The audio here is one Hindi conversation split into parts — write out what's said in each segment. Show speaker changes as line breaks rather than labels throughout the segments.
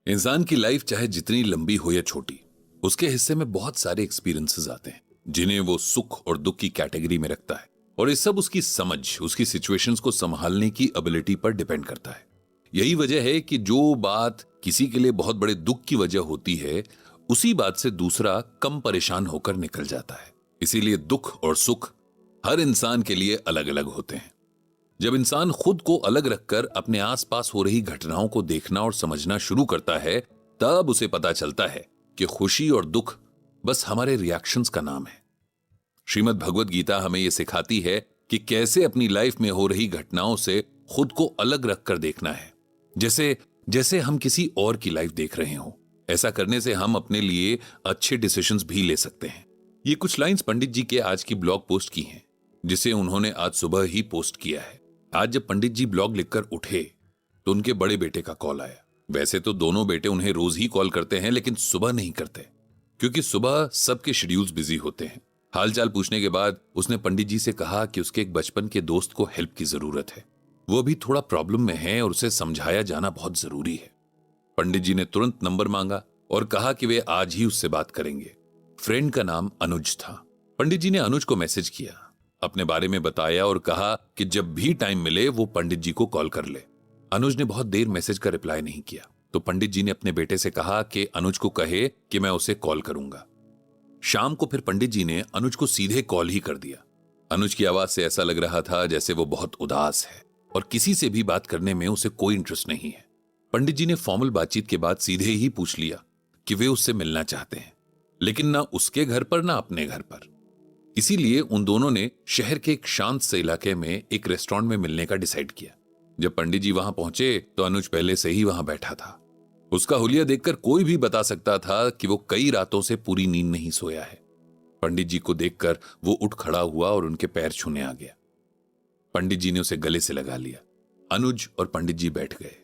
इंसान की लाइफ चाहे जितनी लंबी हो या छोटी, उसके हिस्से में बहुत सारे एक्सपीरियंसेस आते हैं जिन्हें वो सुख और दुख की कैटेगरी में रखता है। और ये सब उसकी समझ, उसकी सिचुएशंस को संभालने की एबिलिटी पर डिपेंड करता है। यही वजह है कि जो बात किसी के लिए बहुत बड़े दुख की वजह होती है, उसी बात से दूसरा कम परेशान होकर निकल जाता है। इसीलिए दुख और सुख हर इंसान के लिए अलग अलग होते हैं। जब इंसान खुद को अलग रखकर अपने आसपास हो रही घटनाओं को देखना और समझना शुरू करता है, तब उसे पता चलता है कि खुशी और दुख बस हमारे रिएक्शंस का नाम है। श्रीमद् भगवद गीता हमें यह सिखाती है कि कैसे अपनी लाइफ में हो रही घटनाओं से खुद को अलग रखकर देखना है, जैसे जैसे हम किसी और की लाइफ देख रहे हों। ऐसा करने से हम अपने लिए अच्छे डिसीजंस भी ले सकते हैं। ये कुछ लाइंस पंडित जी के आज की ब्लॉग पोस्ट की हैं, जिसे उन्होंने आज सुबह ही पोस्ट किया है। आज जब पंडित जी ब्लॉग लिखकर उठे तो उनके बड़े बेटे का कॉल आया। वैसे तो दोनों बेटे उन्हें रोज ही कॉल करते हैं, लेकिन सुबह नहीं करते, क्योंकि सुबह सबके शेड्यूल्स बिजी होते हैं। हालचाल पूछने के बाद उसने पंडित जी से कहा कि उसके एक बचपन के दोस्त को हेल्प की जरूरत है। वो भी थोड़ा प्रॉब्लम में है और उसे समझाया जाना बहुत जरूरी है। पंडित जी ने तुरंत नंबर मांगा और कहा कि वे आज ही उससे बात करेंगे। फ्रेंड का नाम अनुज था। पंडित जी ने अनुज को मैसेज किया, अपने बारे में बताया और कहा कि जब भी टाइम मिले वो पंडित जी को कॉल कर ले। अनुज ने बहुत देर मैसेज का रिप्लाई नहीं किया, तो पंडित जी ने अपने बेटे से कहा कि अनुज को कहे कि मैं उसे कॉल करूंगा। शाम को फिर पंडित जी ने अनुज को सीधे कॉल ही कर दिया। अनुज की आवाज से ऐसा लग रहा था जैसे वो बहुत उदास है और किसी से भी बात करने में उसे कोई इंटरेस्ट नहीं है। पंडित जी ने फॉर्मल बातचीत के बाद सीधे ही पूछ लिया कि वे उससे मिलना चाहते हैं, लेकिन ना उसके घर पर ना अपने घर पर। इसीलिए उन दोनों ने शहर के एक शांत से इलाके में एक रेस्टोरेंट में मिलने का डिसाइड किया। जब पंडित जी वहां पहुंचे तो अनुज पहले से ही वहां बैठा था। उसका हुलिया देखकर कोई भी बता सकता था कि वो कई रातों से पूरी नींद नहीं सोया है। पंडित जी को देखकर वो उठ खड़ा हुआ और उनके पैर छूने आ गया। पंडित जी ने उसे गले से लगा लिया। अनुज और पंडित जी बैठ गए।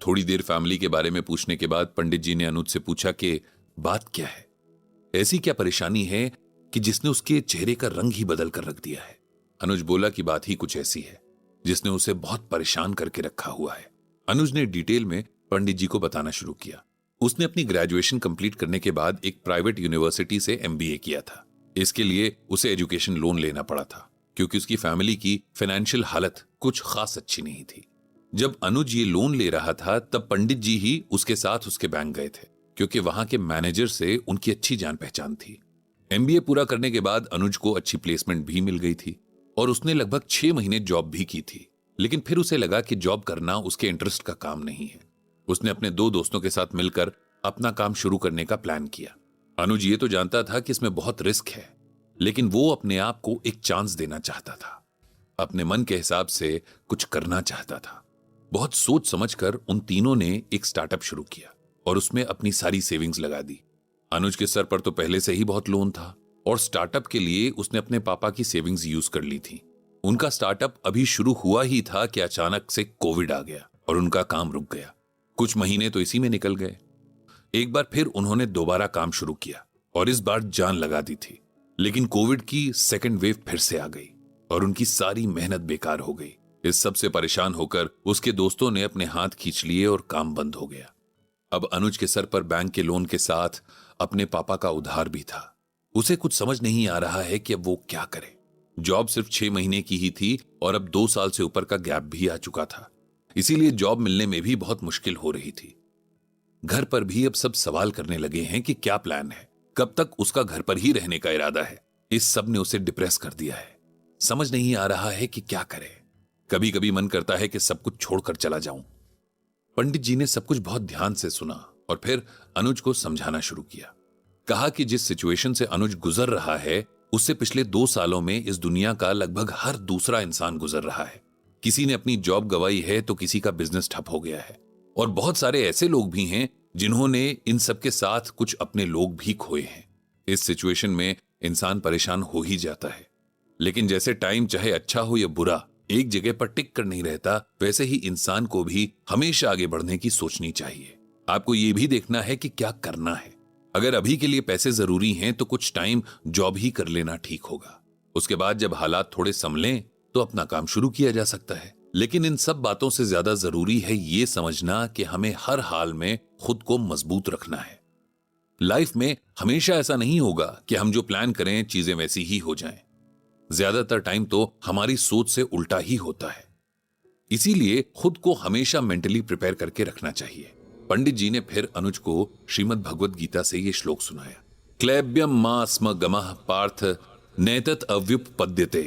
थोड़ी देर फैमिली के बारे में पूछने के बाद पंडित जी ने अनुज से पूछा कि बात क्या है, ऐसी क्या परेशानी है कि जिसने उसके चेहरे का रंग ही बदल कर रख दिया है। अनुज बोला कि बात ही कुछ ऐसी है जिसने उसे बहुत परेशान करके रखा हुआ है। अनुज ने डिटेल में पंडित जी को बताना शुरू किया। उसने अपनी ग्रेजुएशन कंप्लीट करने के बाद एक प्राइवेट यूनिवर्सिटी से एमबीए किया था। इसके लिए उसे एजुकेशन लोन लेना पड़ा था, क्योंकि उसकी फैमिली की फाइनेंशियल हालत कुछ खास अच्छी नहीं थी। जब अनुज ये लोन ले रहा था तब पंडित जी ही उसके साथ उसके बैंक गए थे, क्योंकि वहां के मैनेजर से उनकी अच्छी जान पहचान थी। एमबीए पूरा करने के बाद अनुज को अच्छी प्लेसमेंट भी मिल गई थी और उसने लगभग 6 महीने जॉब भी की थी, लेकिन फिर उसे लगा कि जॉब करना उसके इंटरेस्ट का काम नहीं है। उसने अपने 2 दोस्तों के साथ मिलकर अपना काम शुरू करने का प्लान किया। अनुज ये तो जानता था कि इसमें बहुत रिस्क है, लेकिन वो अपने आप को एक चांस देना चाहता था। अपने मन के हिसाब से कुछ करना चाहता था। बहुत सोच समझकर उन तीनों ने एक स्टार्टअप शुरू किया और उसमें अपनी सारी सेविंग्स लगा दी। अनुज के सर पर तो पहले से ही बहुत लोन था और स्टार्टअप के लिए उसने अपने पापा की सेविंग्स यूज कर ली थी। उनका स्टार्टअप अभी शुरू हुआ ही था कि अचानक से कोविड आ गया और उनका काम रुक गया। कुछ महीने तो इसी में निकल गए। एक बार फिर उन्होंने दोबारा काम शुरू किया और इस बार जान लगा दी थी, लेकिन कोविड की सेकेंड वेव फिर से आ गई और उनकी सारी मेहनत बेकार हो गई। इस सब से परेशान होकर उसके दोस्तों ने अपने हाथ खींच लिए और काम बंद हो गया। अब अनुज के सर पर बैंक के लोन के साथ अपने पापा का उधार भी था। उसे कुछ समझ नहीं आ रहा है कि अब वो क्या करे। जॉब सिर्फ 6 महीने की ही थी और अब 2 साल से ऊपर का गैप भी आ चुका था, इसीलिए जॉब मिलने में भी बहुत मुश्किल हो रही थी। घर पर भी अब सब सवाल करने लगे हैं कि क्या प्लान है, कब तक उसका घर पर ही रहने का इरादा है। इस सब ने उसे डिप्रेस कर दिया है। समझ नहीं आ रहा है कि क्या करे। कभी कभी मन करता है कि सब कुछ छोड़कर चला जाऊं। पंडित जी ने सब कुछ बहुत ध्यान से सुना और फिर अनुज को समझाना शुरू किया। कहा कि जिस सिचुएशन से अनुज गुजर रहा है, उससे पिछले 2 सालों में इस दुनिया का लगभग हर दूसरा इंसान गुजर रहा है। किसी ने अपनी जॉब गंवाई है तो किसी का बिजनेस ठप हो गया है, और बहुत सारे ऐसे लोग भी हैं जिन्होंने इन सबके साथ कुछ अपने लोग भी खोए हैं। इस सिचुएशन में इंसान परेशान हो ही जाता है, लेकिन जैसे टाइम चाहे अच्छा हो या बुरा एक जगह पर टिक कर नहीं रहता, वैसे ही इंसान को भी हमेशा आगे बढ़ने की सोचनी चाहिए। आपको यह भी देखना है कि क्या करना है। अगर अभी के लिए पैसे जरूरी हैं तो कुछ टाइम जॉब ही कर लेना ठीक होगा। उसके बाद जब हालात थोड़े संभलें तो अपना काम शुरू किया जा सकता है। लेकिन इन सब बातों से ज्यादा जरूरी है ये समझना कि हमें हर हाल में खुद को मजबूत रखना है। लाइफ में हमेशा ऐसा नहीं होगा कि हम जो प्लान करें चीजें वैसी ही हो जाएं। ज्यादातर टाइम तो हमारी सोच से उल्टा ही होता है। इसीलिए खुद को हमेशा मेंटली प्रिपेयर करके रखना चाहिए। पंडित जी ने फिर अनुज को श्रीमद् भगवद गीता से ये श्लोक सुनाया। क्लैब्यम मा स्म गमः पार्थ नैतत् अव्युपपद्यते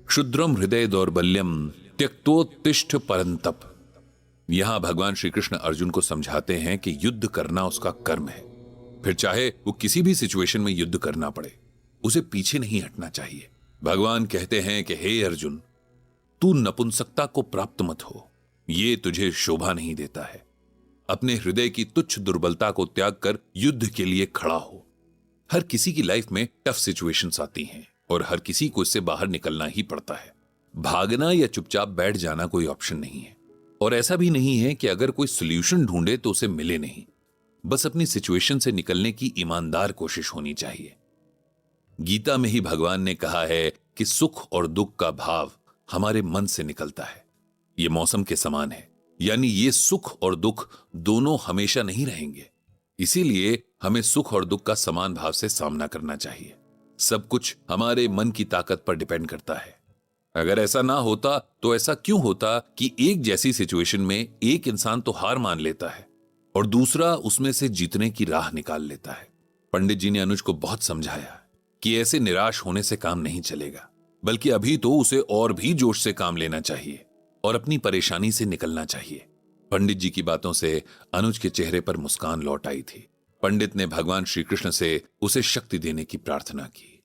क्षुद्रम हृदय दौर्बल्यम त्यक्तोत्तिष्ठ परंतप। यहां भगवान श्री कृष्ण अर्जुन को समझाते हैं कि युद्ध करना उसका कर्म है। फिर चाहे वो किसी भी सिचुएशन में युद्ध करना पड़े, उसे पीछे नहीं हटना चाहिए। भगवान कहते हैं कि हे अर्जुन, तू नपुंसकता को प्राप्त मत हो, ये तुझे शोभा नहीं देता है। अपने हृदय की तुच्छ दुर्बलता को त्याग कर युद्ध के लिए खड़ा हो। हर किसी की लाइफ में टफ सिचुएशंस आती हैं और हर किसी को इससे बाहर निकलना ही पड़ता है। भागना या चुपचाप बैठ जाना कोई ऑप्शन नहीं है। और ऐसा भी नहीं है कि अगर कोई सोल्यूशन ढूंढे तो उसे मिले नहीं। बस अपनी सिचुएशन से निकलने की ईमानदार कोशिश होनी चाहिए। गीता में ही भगवान ने कहा है कि सुख और दुख का भाव हमारे मन से निकलता है। ये मौसम के समान है, यानी ये सुख और दुख दोनों हमेशा नहीं रहेंगे। इसीलिए हमें सुख और दुख का समान भाव से सामना करना चाहिए। सब कुछ हमारे मन की ताकत पर डिपेंड करता है। अगर ऐसा ना होता तो ऐसा क्यों होता कि एक जैसी सिचुएशन में एक इंसान तो हार मान लेता है और दूसरा उसमें से जीतने की राह निकाल लेता है। पंडित जी ने अनुज को बहुत समझाया कि ऐसे निराश होने से काम नहीं चलेगा, बल्कि अभी तो उसे और भी जोश से काम लेना चाहिए और अपनी परेशानी से निकलना चाहिए। पंडित जी की बातों से अनुज के चेहरे पर मुस्कान लौट आई थी। पंडित ने भगवान श्री कृष्ण से उसे शक्ति देने की प्रार्थना की।